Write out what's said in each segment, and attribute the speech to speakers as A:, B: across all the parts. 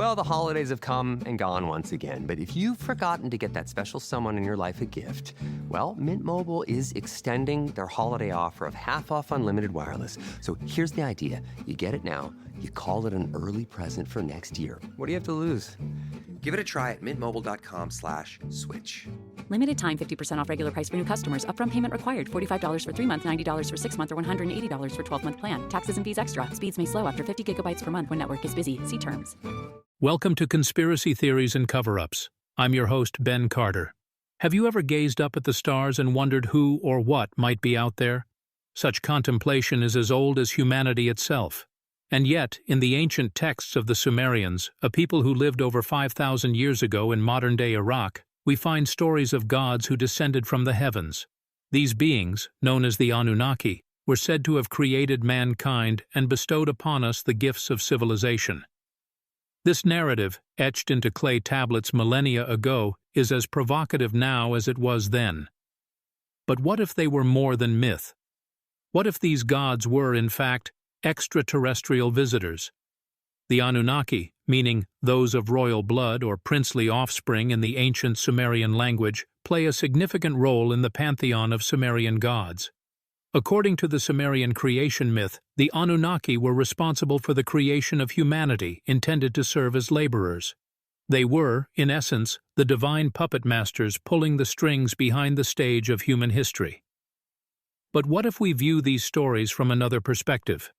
A: Well, the holidays have come and gone once again, but if you've forgotten to get that special someone in your life a gift, well, Mint Mobile is extending their holiday offer of half off unlimited wireless. So here's the idea. You get it now, you call it an early present for next year. What do you have to lose? Give it a try at mintmobile.com/switch.
B: Limited time 50% off regular price for new customers. Upfront payment required. $45 for 3 months, $90 for 6 months, or $180 for 12-month plan. Taxes and fees extra. Speeds may slow after 50 gigabytes per month when network is busy. See terms.
C: Welcome to Conspiracy Theories and Cover-Ups. I'm your host, Ben Carter. Have you ever gazed up at the stars and wondered who or what might be out there? Such contemplation is as old as humanity itself. And yet, in the ancient texts of the Sumerians, a people who lived over 5,000 years ago in modern-day Iraq, we find stories of gods who descended from the heavens. These beings, known as the Anunnaki, were said to have created mankind and bestowed upon us the gifts of civilization. This narrative, etched into clay tablets millennia ago, is as provocative now as it was then. But what if they were more than myth? What if these gods were, in fact, extraterrestrial visitors? The Anunnaki, meaning those of royal blood or princely offspring in the ancient Sumerian language, play a significant role in the pantheon of Sumerian gods. According to the Sumerian creation myth, the Anunnaki were responsible for the creation of humanity intended to serve as laborers. They were, in essence, the divine puppet masters pulling the strings behind the stage of human history. But what if we view these stories from another perspective?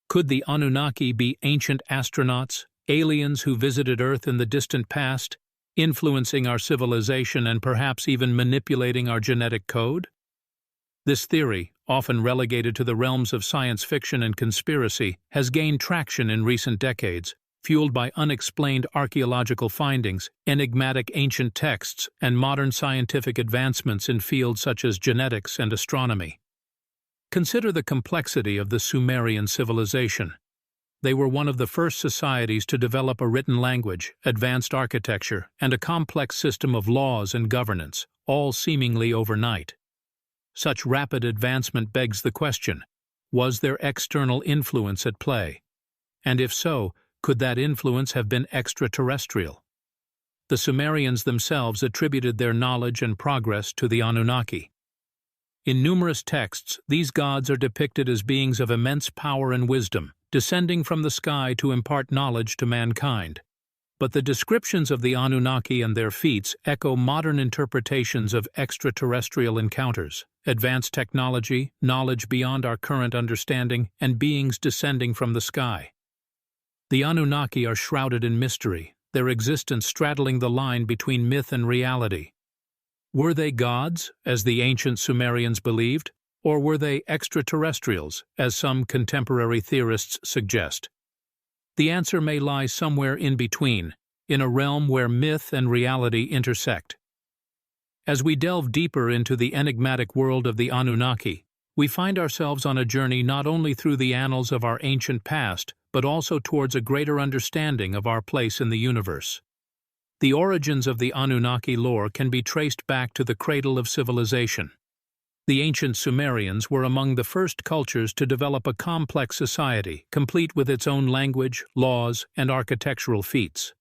C: Could the Anunnaki be ancient astronauts, aliens who visited Earth in the distant past, influencing our civilization and perhaps even manipulating our genetic code? This theory, often relegated to the realms of science fiction and conspiracy, has gained traction in recent decades, fueled by unexplained archaeological findings, enigmatic ancient texts, and modern scientific advancements in fields such as genetics and astronomy. Consider the complexity of the Sumerian civilization. They were one of the first societies to develop a written language, advanced architecture, and a complex system of laws and governance, all seemingly overnight. Such rapid advancement begs the question, was there external influence at play? And if so, could that influence have been extraterrestrial? The Sumerians themselves attributed their knowledge and progress to the Anunnaki. In numerous texts, these gods are depicted as beings of immense power and wisdom, descending from the sky to impart knowledge to mankind. But the descriptions of the Anunnaki and their feats echo modern interpretations of extraterrestrial encounters, advanced technology, knowledge beyond our current understanding, and beings descending from the sky. The Anunnaki are shrouded in mystery, their existence straddling the line between myth and reality. Were they gods, as the ancient Sumerians believed, or were they extraterrestrials, as some contemporary theorists suggest? The answer may lie somewhere in between, in a realm where myth and reality intersect. As we delve deeper into the enigmatic world of the Anunnaki, we find ourselves on a journey not only through the annals of our ancient past, but also towards a greater understanding of our place in the universe. The origins of the Anunnaki lore can be traced back to the cradle of civilization. The ancient Sumerians were among the first cultures to develop a complex society, complete with its own language, laws, and architectural feats.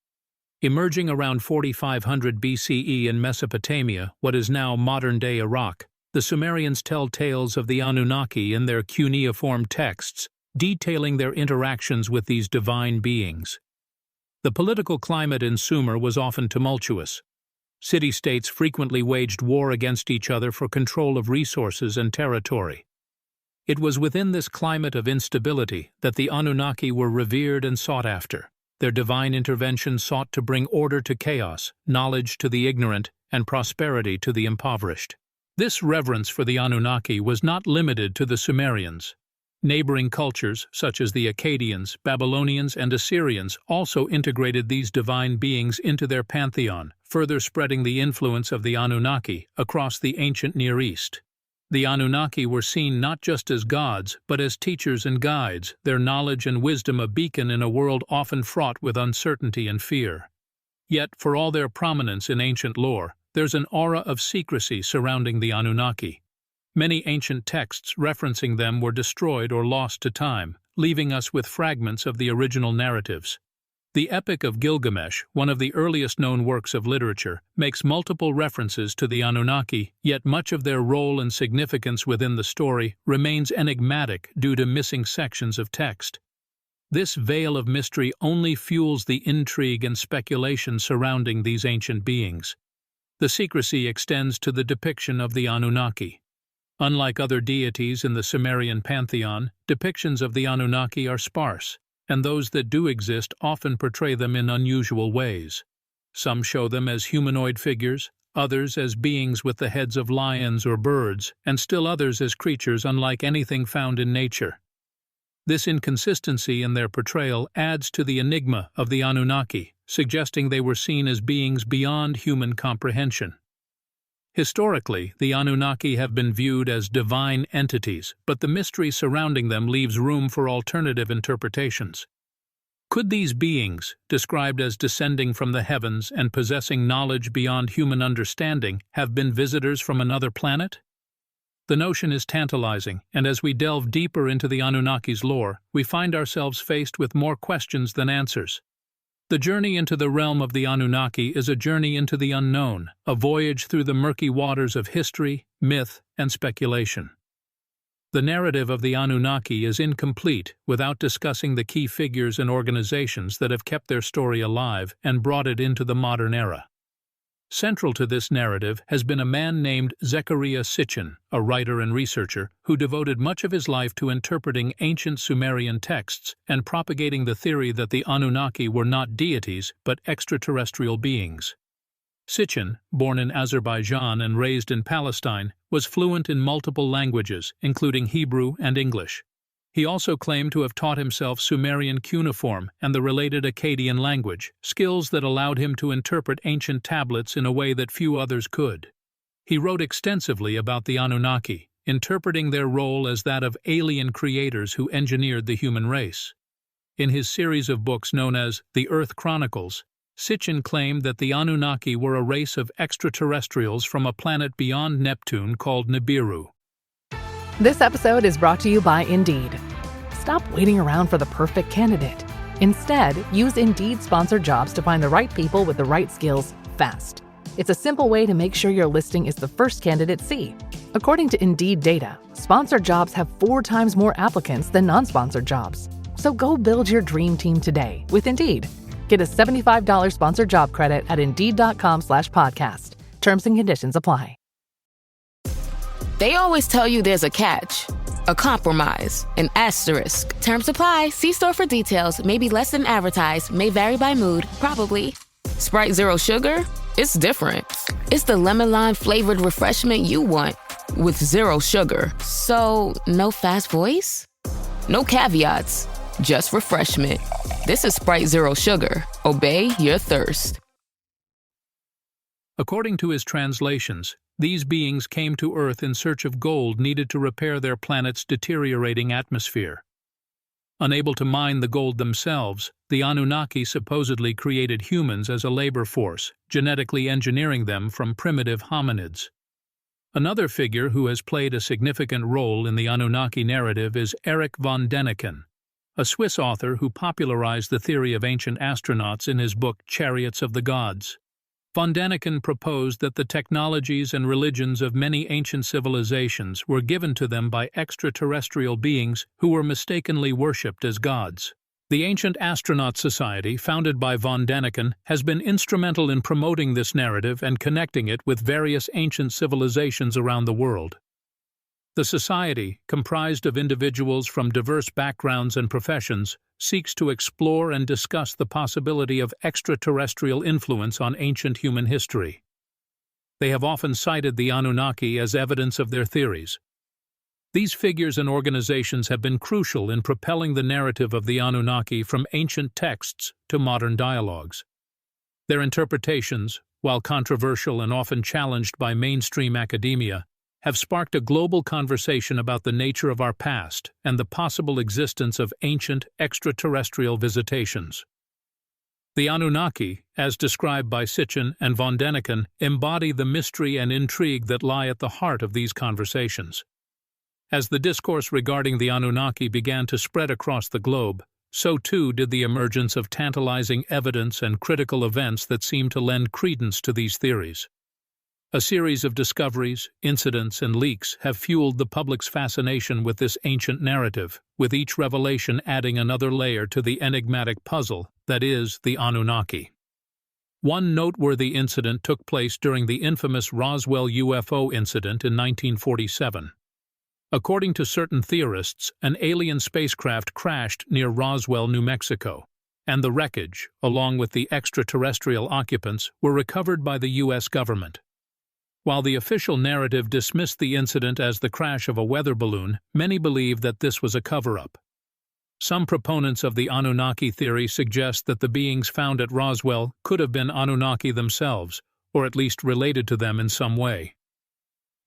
C: Emerging around 4500 BCE in Mesopotamia, what is now modern-day Iraq, the Sumerians tell tales of the Anunnaki in their cuneiform texts, detailing their interactions with these divine beings. The political climate in Sumer was often tumultuous. City-states frequently waged war against each other for control of resources and territory. It was within this climate of instability that the Anunnaki were revered and sought after. Their divine intervention sought to bring order to chaos, knowledge to the ignorant, and prosperity to the impoverished. This reverence for the Anunnaki was not limited to the Sumerians. Neighboring cultures, such as the Akkadians, Babylonians, and Assyrians, also integrated these divine beings into their pantheon, further spreading the influence of the Anunnaki across the ancient Near East. The Anunnaki were seen not just as gods, but as teachers and guides, their knowledge and wisdom a beacon in a world often fraught with uncertainty and fear. Yet, for all their prominence in ancient lore, there's an aura of secrecy surrounding the Anunnaki. Many ancient texts referencing them were destroyed or lost to time, leaving us with fragments of the original narratives. The Epic of Gilgamesh, one of the earliest known works of literature, makes multiple references to the Anunnaki, yet much of their role and significance within the story remains enigmatic due to missing sections of text. This veil of mystery only fuels the intrigue and speculation surrounding these ancient beings. The secrecy extends to the depiction of the Anunnaki. Unlike other deities in the Sumerian pantheon, depictions of the Anunnaki are sparse, and those that do exist often portray them in unusual ways. Some show them as humanoid figures, others as beings with the heads of lions or birds, and still others as creatures unlike anything found in nature. This inconsistency in their portrayal adds to the enigma of the Anunnaki, suggesting they were seen as beings beyond human comprehension. Historically, the Anunnaki have been viewed as divine entities, but the mystery surrounding them leaves room for alternative interpretations. Could these beings, described as descending from the heavens and possessing knowledge beyond human understanding, have been visitors from another planet? The notion is tantalizing, and as we delve deeper into the Anunnaki's lore, we find ourselves faced with more questions than answers. The journey into the realm of the Anunnaki is a journey into the unknown, a voyage through the murky waters of history, myth, and speculation. The narrative of the Anunnaki is incomplete without discussing the key figures and organizations that have kept their story alive and brought it into the modern era. Central to this narrative has been a man named Zecharia Sitchin, a writer and researcher who devoted much of his life to interpreting ancient Sumerian texts and propagating the theory that the Anunnaki were not deities but extraterrestrial beings. Sitchin, born in Azerbaijan and raised in Palestine, was fluent in multiple languages, including Hebrew and English. He also claimed to have taught himself Sumerian cuneiform and the related Akkadian language, skills that allowed him to interpret ancient tablets in a way that few others could. He wrote extensively about the Anunnaki, interpreting their role as that of alien creators who engineered the human race. In his series of books known as The Earth Chronicles, Sitchin claimed that the Anunnaki were a race of extraterrestrials from a planet beyond Neptune called Nibiru.
D: This episode is brought to you by Indeed. Stop waiting around for the perfect candidate. Instead, use Indeed sponsored jobs to find the right people with the right skills fast. It's a simple way to make sure your listing is the first candidates see. According to Indeed data, sponsored jobs have 4 times more applicants than non-sponsored jobs. So go build your dream team today with Indeed. Get a $75 sponsored job credit at Indeed.com/podcast. Terms and conditions apply.
E: They always tell you there's a catch, a compromise, an asterisk. Terms apply. See store for details. May be less than advertised. May vary by mood. Probably. Sprite Zero Sugar? It's different. It's the lemon lime flavored refreshment you want with zero sugar. So, no fast voice? No caveats. Just refreshment. This is Sprite Zero Sugar. Obey your thirst.
C: According to his translations, these beings came to Earth in search of gold needed to repair their planet's deteriorating atmosphere. Unable to mine the gold themselves, the Anunnaki supposedly created humans as a labor force, genetically engineering them from primitive hominids. Another figure who has played a significant role in the Anunnaki narrative is Erich von Däniken, a Swiss author who popularized the theory of ancient astronauts in his book Chariots of the Gods. Von Däniken proposed that the technologies and religions of many ancient civilizations were given to them by extraterrestrial beings who were mistakenly worshipped as gods. The Ancient Astronaut Society, founded by von Däniken, has been instrumental in promoting this narrative and connecting it with various ancient civilizations around the world. The society, comprised of individuals from diverse backgrounds and professions, seeks to explore and discuss the possibility of extraterrestrial influence on ancient human history. They have often cited the Anunnaki as evidence of their theories. These figures and organizations have been crucial in propelling the narrative of the Anunnaki from ancient texts to modern dialogues. Their interpretations, while controversial and often challenged by mainstream academia, have sparked a global conversation about the nature of our past and the possible existence of ancient extraterrestrial visitations. The Anunnaki, as described by Sitchin and von Däniken, embody the mystery and intrigue that lie at the heart of these conversations. As the discourse regarding the Anunnaki began to spread across the globe, so too did the emergence of tantalizing evidence and critical events that seem to lend credence to these theories. A series of discoveries, incidents, and leaks have fueled the public's fascination with this ancient narrative, with each revelation adding another layer to the enigmatic puzzle that is the Anunnaki. One noteworthy incident took place during the infamous Roswell UFO incident in 1947. According to certain theorists, an alien spacecraft crashed near Roswell, New Mexico, and the wreckage, along with the extraterrestrial occupants, were recovered by the U.S. government. While the official narrative dismissed the incident as the crash of a weather balloon, many believe that this was a cover-up. Some proponents of the Anunnaki theory suggest that the beings found at Roswell could have been Anunnaki themselves, or at least related to them in some way.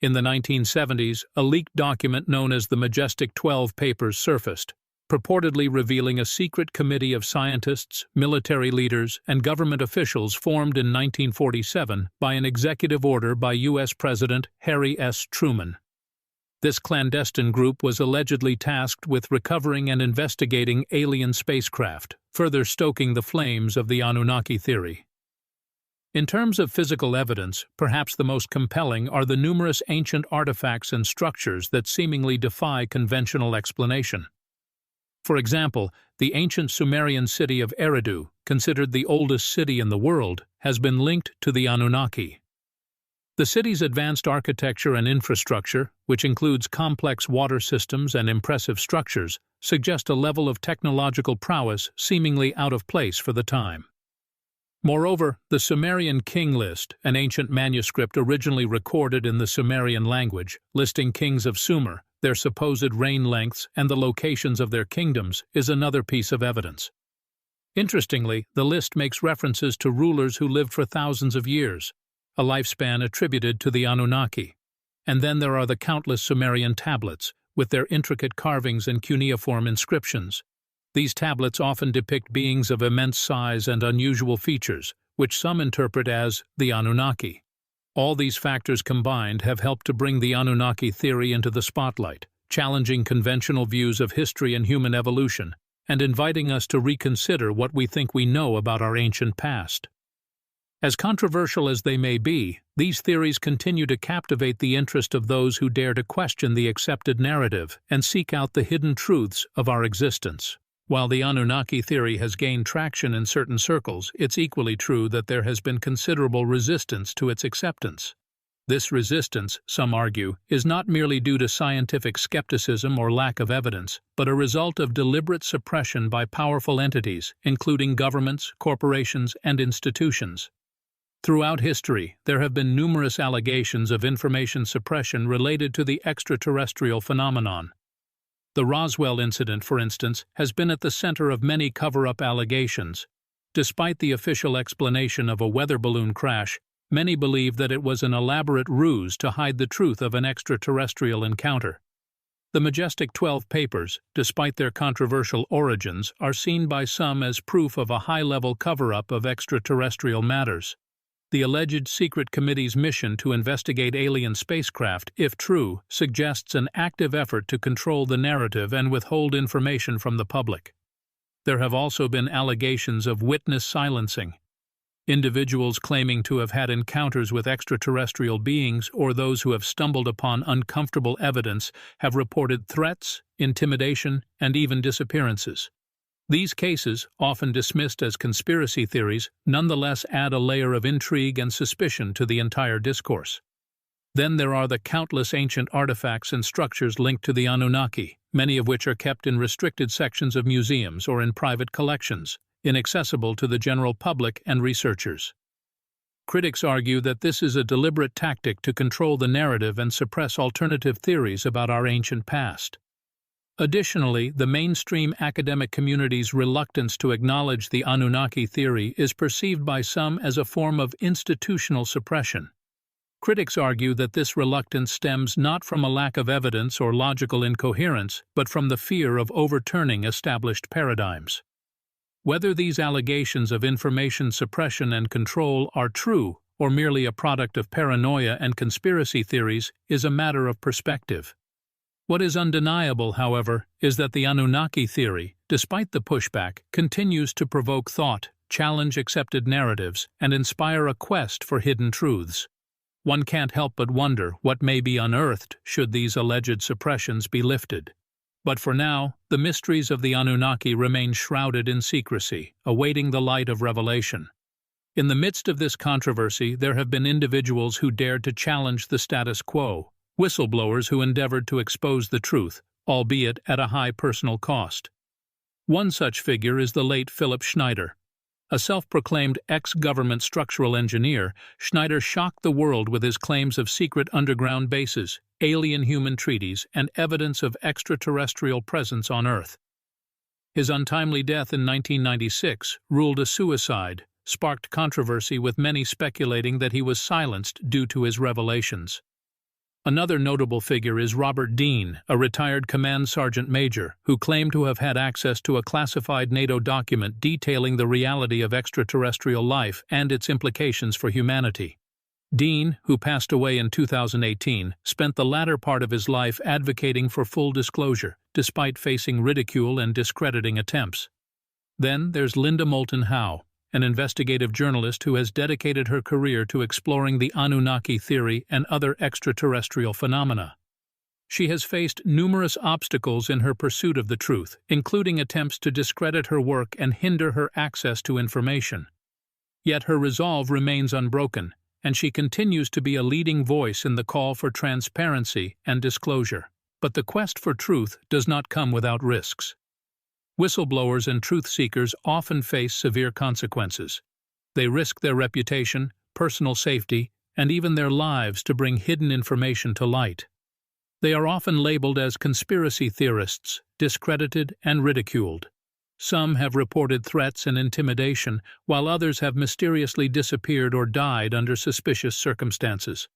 C: In the 1970s, a leaked document known as the Majestic 12 Papers surfaced, purportedly revealing a secret committee of scientists, military leaders, and government officials formed in 1947 by an executive order by U.S. President Harry S. Truman. This clandestine group was allegedly tasked with recovering and investigating alien spacecraft, further stoking the flames of the Anunnaki theory. In terms of physical evidence, perhaps the most compelling are the numerous ancient artifacts and structures that seemingly defy conventional explanation. For example, the ancient Sumerian city of Eridu, considered the oldest city in the world, has been linked to the Anunnaki. The city's advanced architecture and infrastructure, which includes complex water systems and impressive structures, suggest a level of technological prowess seemingly out of place for the time. Moreover, the Sumerian king list, an ancient manuscript originally recorded in the Sumerian language, listing kings of Sumer, their supposed reign lengths, and the locations of their kingdoms, is another piece of evidence. Interestingly, the list makes references to rulers who lived for thousands of years, a lifespan attributed to the Anunnaki. And then there are the countless Sumerian tablets, with their intricate carvings and cuneiform inscriptions. These tablets often depict beings of immense size and unusual features, which some interpret as the Anunnaki. All these factors combined have helped to bring the Anunnaki theory into the spotlight, challenging conventional views of history and human evolution, and inviting us to reconsider what we think we know about our ancient past. As controversial as they may be, these theories continue to captivate the interest of those who dare to question the accepted narrative and seek out the hidden truths of our existence. While the Anunnaki theory has gained traction in certain circles, it's equally true that there has been considerable resistance to its acceptance. This resistance, some argue, is not merely due to scientific skepticism or lack of evidence, but a result of deliberate suppression by powerful entities, including governments, corporations, and institutions. Throughout history, there have been numerous allegations of information suppression related to the extraterrestrial phenomenon. The Roswell incident, for instance, has been at the center of many cover-up allegations. Despite the official explanation of a weather balloon crash, many believe that it was an elaborate ruse to hide the truth of an extraterrestrial encounter. The Majestic 12 Papers, despite their controversial origins, are seen by some as proof of a high-level cover-up of extraterrestrial matters. The alleged secret committee's mission to investigate alien spacecraft, if true, suggests an active effort to control the narrative and withhold information from the public. There have also been allegations of witness silencing. Individuals claiming to have had encounters with extraterrestrial beings or those who have stumbled upon uncomfortable evidence have reported threats, intimidation, and even disappearances. These cases, often dismissed as conspiracy theories, nonetheless add a layer of intrigue and suspicion to the entire discourse. Then there are the countless ancient artifacts and structures linked to the Anunnaki, many of which are kept in restricted sections of museums or in private collections, inaccessible to the general public and researchers. Critics argue that this is a deliberate tactic to control the narrative and suppress alternative theories about our ancient past. Additionally, the mainstream academic community's reluctance to acknowledge the Anunnaki theory is perceived by some as a form of institutional suppression. Critics argue that this reluctance stems not from a lack of evidence or logical incoherence, but from the fear of overturning established paradigms. Whether these allegations of information suppression and control are true or merely a product of paranoia and conspiracy theories is a matter of perspective. What is undeniable, however, is that the Anunnaki theory, despite the pushback, continues to provoke thought, challenge accepted narratives, and inspire a quest for hidden truths. One can't help but wonder what may be unearthed should these alleged suppressions be lifted. But for now, the mysteries of the Anunnaki remain shrouded in secrecy, awaiting the light of revelation. In the midst of this controversy, there have been individuals who dared to challenge the status quo, whistleblowers who endeavored to expose the truth, albeit at a high personal cost. One such figure is the late Philip Schneider. A self-proclaimed ex-government structural engineer, Schneider shocked the world with his claims of secret underground bases, alien human treaties, and evidence of extraterrestrial presence on Earth. His untimely death in 1996, ruled a suicide, sparked controversy with many speculating that he was silenced due to his revelations. Another notable figure is Robert Dean, a retired command sergeant major, who claimed to have had access to a classified NATO document detailing the reality of extraterrestrial life and its implications for humanity. Dean, who passed away in 2018, spent the latter part of his life advocating for full disclosure, despite facing ridicule and discrediting attempts. Then there's Linda Moulton Howe, an investigative journalist who has dedicated her career to exploring the Anunnaki theory and other extraterrestrial phenomena. She has faced numerous obstacles in her pursuit of the truth, including attempts to discredit her work and hinder her access to information. Yet her resolve remains unbroken, and she continues to be a leading voice in the call for transparency and disclosure. But the quest for truth does not come without risks. Whistleblowers and truth-seekers often face severe consequences. They risk their reputation, personal safety, and even their lives to bring hidden information to light. They are often labeled as conspiracy theorists, discredited and ridiculed. Some have reported threats and intimidation, while others have mysteriously disappeared or died under suspicious circumstances.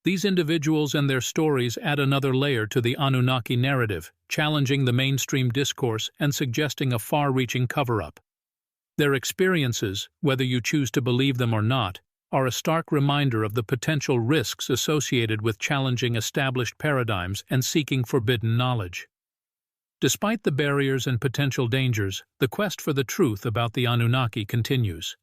C: These individuals and their stories add another layer to the Anunnaki narrative, challenging the mainstream discourse and suggesting a far-reaching cover-up. Their experiences, whether you choose to believe them or not, are a stark reminder of the potential risks associated with challenging established paradigms and seeking forbidden knowledge. Despite the barriers and potential dangers, the quest for the truth about the Anunnaki continues.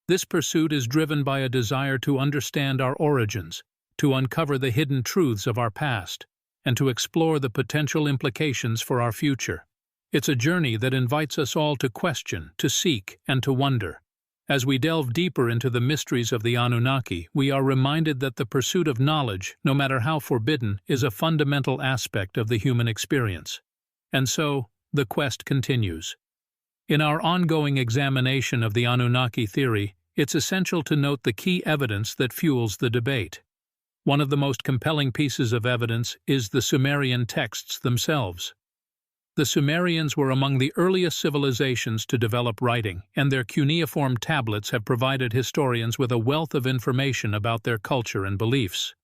C: This pursuit is driven by a desire to understand our origins, to uncover the hidden truths of our past, and to explore the potential implications for our future. It's a journey that invites us all to question, to seek, and to wonder. As we delve deeper into the mysteries of the Anunnaki, we are reminded that the pursuit of knowledge, no matter how forbidden, is a fundamental aspect of the human experience. And so, the quest continues. In our ongoing examination of the Anunnaki theory, it's essential to note the key evidence that fuels the debate. One of the most compelling pieces of evidence is the Sumerian texts themselves. The Sumerians were among the earliest civilizations to develop writing, and their cuneiform tablets have provided historians with a wealth of information about their culture and beliefs.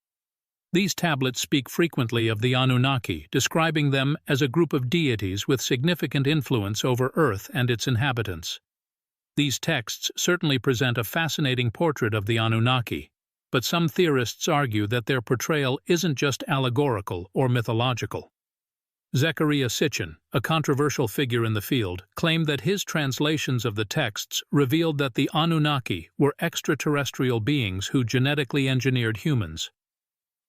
C: These tablets speak frequently of the Anunnaki, describing them as a group of deities with significant influence over Earth and its inhabitants. These texts certainly present a fascinating portrait of the Anunnaki, but some theorists argue that their portrayal isn't just allegorical or mythological. Zecharia Sitchin, a controversial figure in the field, claimed that his translations of the texts revealed that the Anunnaki were extraterrestrial beings who genetically engineered humans.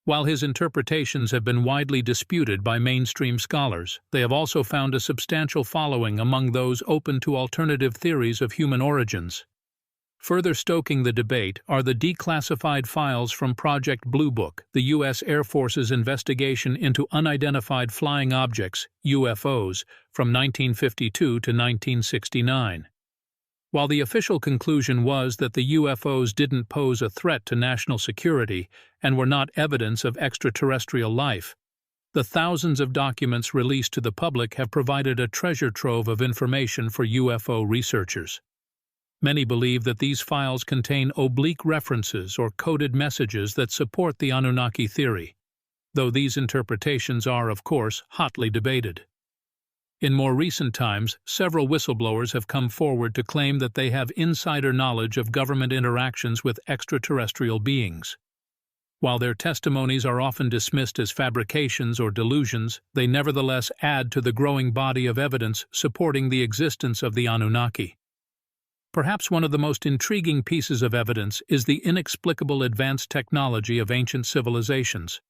C: While his interpretations have been widely disputed by mainstream scholars, they have also found a substantial following among those open to alternative theories of human origins. Further stoking the debate are the declassified files from Project Blue Book, the U.S. Air Force's investigation into unidentified flying objects, UFOs, from 1952 to 1969. While the official conclusion was that the UFOs didn't pose a threat to national security and were not evidence of extraterrestrial life, the thousands of documents released to the public have provided a treasure trove of information for UFO researchers. Many believe that these files contain oblique references or coded messages that support the Anunnaki theory, though these interpretations are, of course, hotly debated. In more recent times, several whistleblowers have come forward to claim that they have insider knowledge of government interactions with extraterrestrial beings. While their testimonies are often dismissed as fabrications or delusions, they nevertheless add to the growing body of evidence supporting the existence of the Anunnaki. Perhaps one of the most intriguing pieces of evidence is the inexplicable advanced technology of ancient civilizations.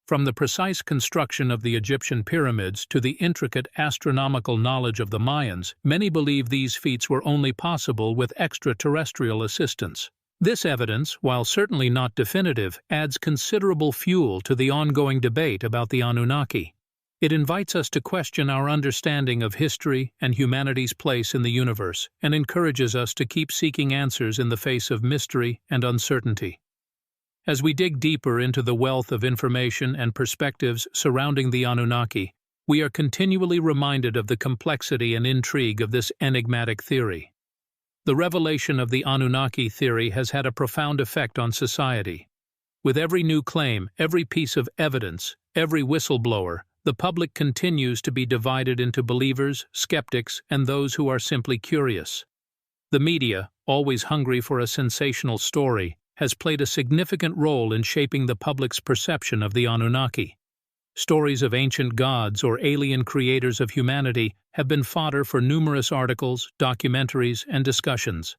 C: From the precise construction of the Egyptian pyramids to the intricate astronomical knowledge of the Mayans, many believe these feats were only possible with extraterrestrial assistance. This evidence, while certainly not definitive, adds considerable fuel to the ongoing debate about the Anunnaki. It invites us to question our understanding of history and humanity's place in the universe, and encourages us to keep seeking answers in the face of mystery and uncertainty. As we dig deeper into the wealth of information and perspectives surrounding the Anunnaki, we are continually reminded of the complexity and intrigue of this enigmatic theory. The revelation of the Anunnaki theory has had a profound effect on society. With every new claim, every piece of evidence, every whistleblower, the public continues to be divided into believers, skeptics, and those who are simply curious. The media, always hungry for a sensational story, has played a significant role in shaping the public's perception of the Anunnaki. Stories of ancient gods or alien creators of humanity have been fodder for numerous articles, documentaries, and discussions.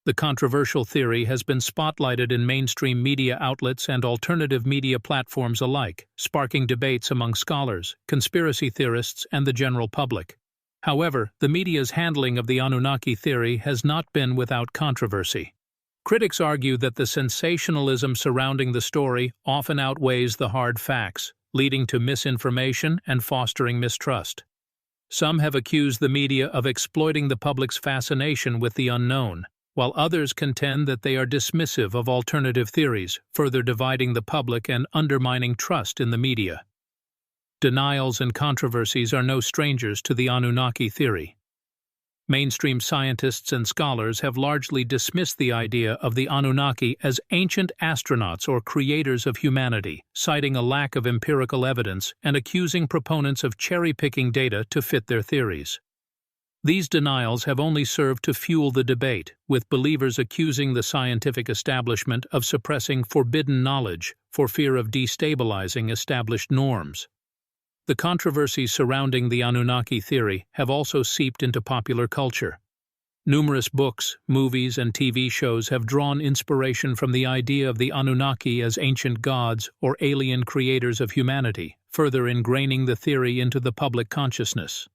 C: The controversial theory has been spotlighted in mainstream media outlets and alternative media platforms alike, sparking debates among scholars, conspiracy theorists, and the general public. However, the media's handling of the Anunnaki theory has not been without controversy. Critics argue that the sensationalism surrounding the story often outweighs the hard facts, leading to misinformation and fostering mistrust. Some have accused the media of exploiting the public's fascination with the unknown, while others contend that they are dismissive of alternative theories, further dividing the public and undermining trust in the media. Denials and controversies are no strangers to the Anunnaki theory. Mainstream scientists and scholars have largely dismissed the idea of the Anunnaki as ancient astronauts or creators of humanity, citing a lack of empirical evidence and accusing proponents of cherry-picking data to fit their theories. These denials have only served to fuel the debate, with believers accusing the scientific establishment of suppressing forbidden knowledge for fear of destabilizing established norms. The controversies surrounding the Anunnaki theory have also seeped into popular culture. Numerous books, movies, and TV shows have drawn inspiration from the idea of the Anunnaki as ancient gods or alien creators of humanity, further ingraining the theory into the public consciousness.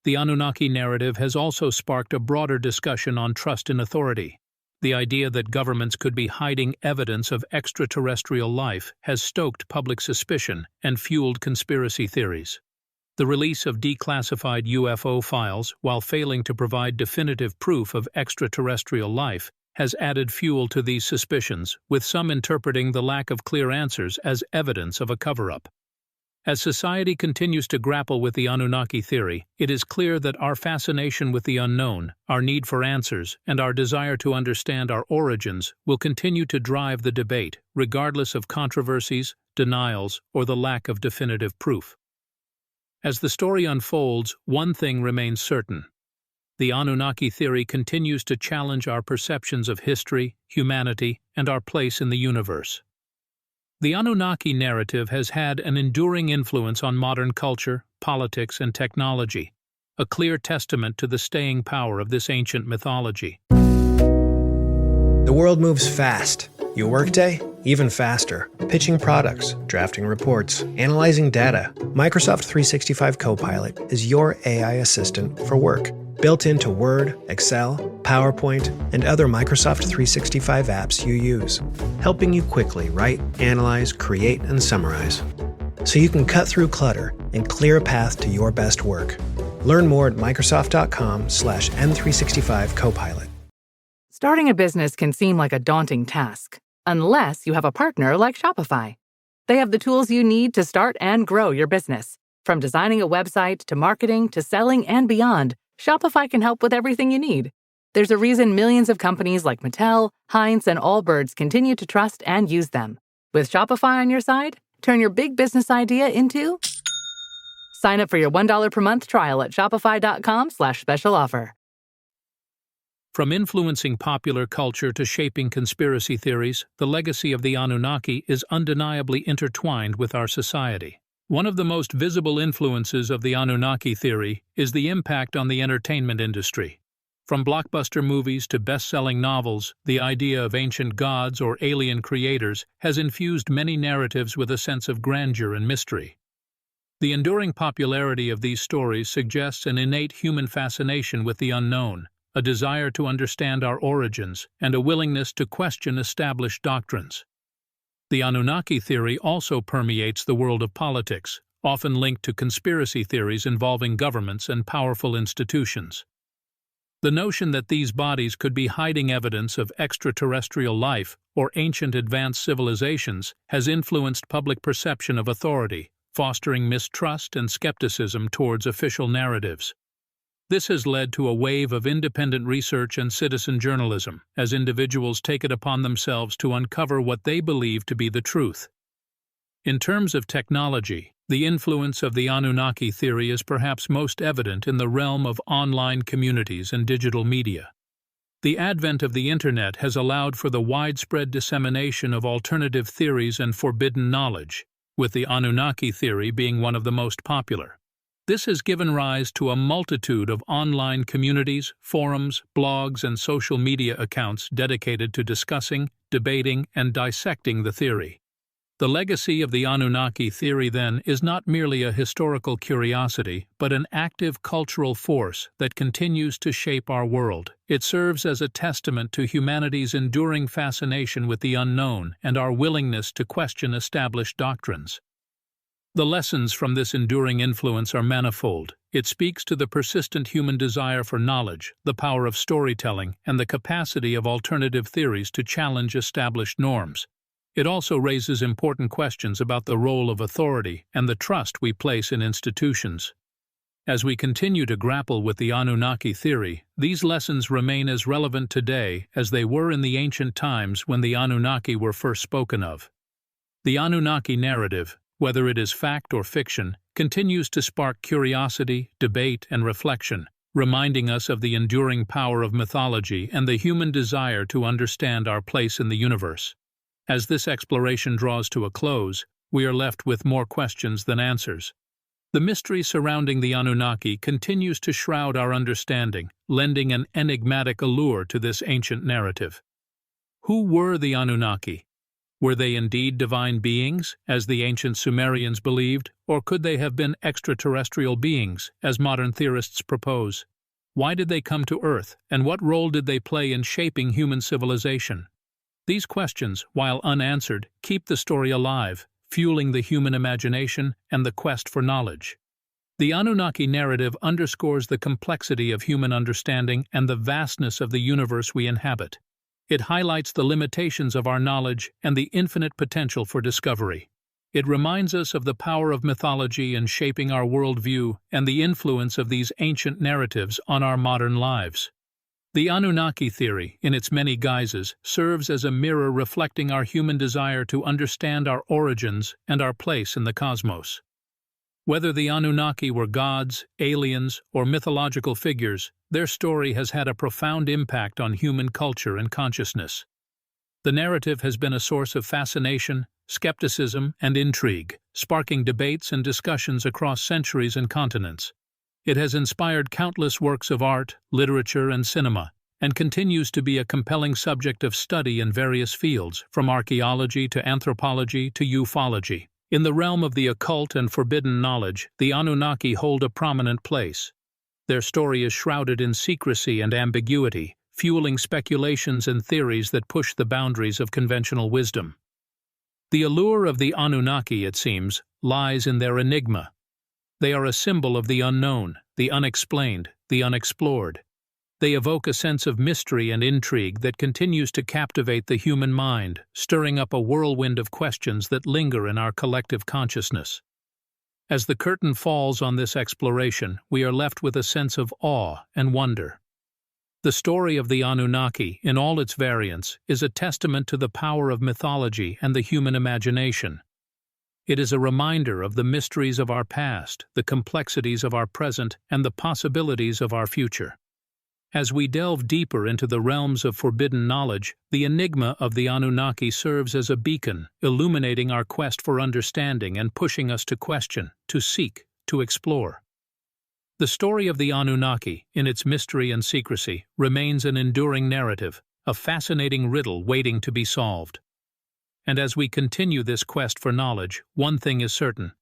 C: The Anunnaki narrative has also sparked a broader discussion on trust in authority. The idea that governments could be hiding evidence of extraterrestrial life has stoked public suspicion and fueled conspiracy theories. The release of declassified UFO files, while failing to provide definitive proof of extraterrestrial life, has added fuel to these suspicions, with some interpreting the lack of clear answers as evidence of a cover-up. As society continues to grapple with the Anunnaki theory, it is clear that our fascination with the unknown, our need for answers, and our desire to understand our origins will continue to drive the debate, regardless of controversies, denials, or the lack of definitive proof. As the story unfolds, one thing remains certain. The Anunnaki theory continues to challenge our perceptions of history, humanity, and our place in the universe. The Anunnaki narrative has had an enduring influence on modern culture, politics, and technology, a clear testament to the staying power of this ancient mythology.
F: The world moves fast. Your workday? Even faster. Pitching products, drafting reports, analyzing data. Microsoft 365 Copilot is your AI assistant for work. Built into Word, Excel, PowerPoint, and other Microsoft 365 apps you use. Helping you quickly write, analyze, create, and summarize. So you can cut through clutter and clear a path to your best work. Learn more at Microsoft.com/M365 Copilot.
D: Starting a business can seem like a daunting task, unless you have a partner like Shopify. They have the tools you need to start and grow your business. From designing a website to marketing to selling and beyond, Shopify can help with everything you need. There's a reason millions of companies like Mattel, Heinz, and Allbirds continue to trust and use them. With Shopify on your side, turn your big business idea into... Sign up for your $1 per month trial at shopify.com/special offer.
C: From influencing popular culture to shaping conspiracy theories, the legacy of the Anunnaki is undeniably intertwined with our society. One of the most visible influences of the Anunnaki theory is the impact on the entertainment industry. From blockbuster movies to best-selling novels, the idea of ancient gods or alien creators has infused many narratives with a sense of grandeur and mystery. The enduring popularity of these stories suggests an innate human fascination with the unknown, a desire to understand our origins, and a willingness to question established doctrines. The Anunnaki theory also permeates the world of politics, often linked to conspiracy theories involving governments and powerful institutions. The notion that these bodies could be hiding evidence of extraterrestrial life or ancient advanced civilizations has influenced public perception of authority, fostering mistrust and skepticism towards official narratives. This has led to a wave of independent research and citizen journalism, as individuals take it upon themselves to uncover what they believe to be the truth. In terms of technology, the influence of the Anunnaki theory is perhaps most evident in the realm of online communities and digital media. The advent of the Internet has allowed for the widespread dissemination of alternative theories and forbidden knowledge, with the Anunnaki theory being one of the most popular. This has given rise to a multitude of online communities, forums, blogs, and social media accounts dedicated to discussing, debating, and dissecting the theory. The legacy of the Anunnaki theory, then, is not merely a historical curiosity, but an active cultural force that continues to shape our world. It serves as a testament to humanity's enduring fascination with the unknown and our willingness to question established doctrines. The lessons from this enduring influence are manifold. It speaks to the persistent human desire for knowledge, the power of storytelling, and the capacity of alternative theories to challenge established norms. It also raises important questions about the role of authority and the trust we place in institutions. As we continue to grapple with the Anunnaki theory, these lessons remain as relevant today as they were in the ancient times when the Anunnaki were first spoken of. The Anunnaki narrative, whether it is fact or fiction, continues to spark curiosity, debate, and reflection, reminding us of the enduring power of mythology and the human desire to understand our place in the universe. As this exploration draws to a close, we are left with more questions than answers. The mystery surrounding the Anunnaki continues to shroud our understanding, lending an enigmatic allure to this ancient narrative. Who were the Anunnaki? Were they indeed divine beings, as the ancient Sumerians believed, or could they have been extraterrestrial beings, as modern theorists propose? Why did they come to Earth, and what role did they play in shaping human civilization? These questions, while unanswered, keep the story alive, fueling the human imagination and the quest for knowledge. The Anunnaki narrative underscores the complexity of human understanding and the vastness of the universe we inhabit. It highlights the limitations of our knowledge and the infinite potential for discovery. It reminds us of the power of mythology in shaping our worldview and the influence of these ancient narratives on our modern lives. The Anunnaki theory, in its many guises, serves as a mirror reflecting our human desire to understand our origins and our place in the cosmos. Whether the Anunnaki were gods, aliens, or mythological figures, their story has had a profound impact on human culture and consciousness. The narrative has been a source of fascination, skepticism, and intrigue, sparking debates and discussions across centuries and continents. It has inspired countless works of art, literature, and cinema, and continues to be a compelling subject of study in various fields, from archaeology to anthropology to ufology. In the realm of the occult and forbidden knowledge, the Anunnaki hold a prominent place. Their story is shrouded in secrecy and ambiguity, fueling speculations and theories that push the boundaries of conventional wisdom. The allure of the Anunnaki, it seems, lies in their enigma. They are a symbol of the unknown, the unexplained, the unexplored. They evoke a sense of mystery and intrigue that continues to captivate the human mind, stirring up a whirlwind of questions that linger in our collective consciousness. As the curtain falls on this exploration, we are left with a sense of awe and wonder. The story of the Anunnaki, in all its variants, is a testament to the power of mythology and the human imagination. It is a reminder of the mysteries of our past, the complexities of our present, and the possibilities of our future. As we delve deeper into the realms of forbidden knowledge, the enigma of the Anunnaki serves as a beacon, illuminating our quest for understanding and pushing us to question, to seek, to explore. The story of the Anunnaki, in its mystery and secrecy, remains an enduring narrative, a fascinating riddle waiting to be solved. And as we continue this quest for knowledge, one thing is certain.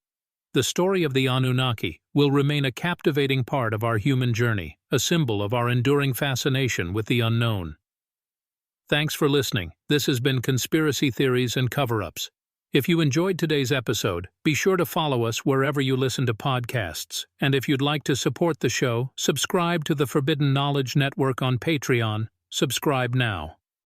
C: The story of the Anunnaki will remain a captivating part of our human journey, a symbol of our enduring fascination with the unknown. Thanks for listening. This has been Conspiracy Theories and Cover-Ups. If you enjoyed today's episode, be sure to follow us wherever you listen to podcasts. And if you'd like to support the show, subscribe to the Forbidden Knowledge Network on Patreon. Subscribe now.